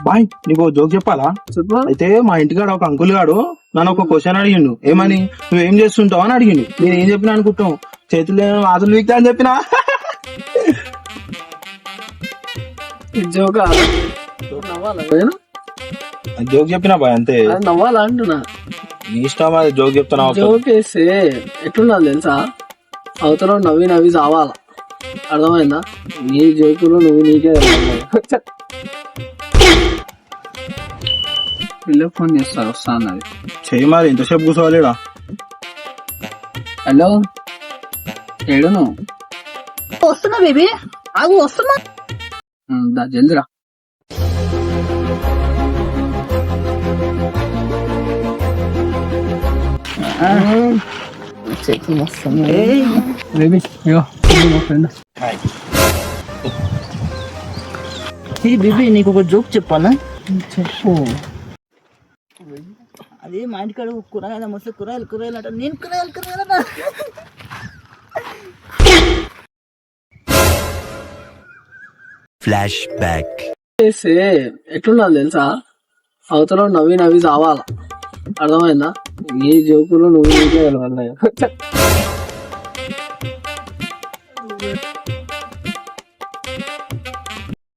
Bye నీకు joke చెప్పాలా? అయితే మా ఇంటికాడ ఒక అంకుల్ గాడు నన్ను ఒక క్వశ్చన్ అడిగిండు. ఏమని, నువ్వేం చేస్తుంటావు అని అడిగిండు. నేను ఏం చెప్పినా అనుకుంటావు, చేతులు వాతులు వీక్తా అని చెప్పినా. జోక్ చెప్పినా బాయ్, అంతే. నవ్వాలా అంటున్నా, నీ ఇష్టం, అది జోక్ చెప్తున్నా. జోక్ వేస్తే ఎట్లుండాలి తెలుసా, అవతల నవ్వి నవ్వి చావాలా, అర్థమైందా? నీ జోకులు నువ్వు నీకే పిల్ల ఫోన్ చేస్తారు, వస్తా అన్నది. చెయ్యి మరి, ఇంతసేపు కూర్చోవాలిడా. హలో, ఏడు నువ్వు? వస్తున్నా బేబీ, ఆగు వస్తున్నా. జల్దిరా. బేబీ ఇగో మా ఫ్రెండ్. బేబీ నీకు ఒక జోక్ చెప్పాలా? చెప్పు. అది మా ఇంటికాడ కూరగాయలు మస్తు కూరగాయలు అంట, నేను కూరగాయలు ఫ్లాష్ బ్యాక్. చేస్తే ఎట్లుండాలి తెలుసా, అవతల నవ్వి నవ్వి చావాలా, అర్థమైందా? నీ జోకులు నువ్వు నీకే వెళ్ళాలి.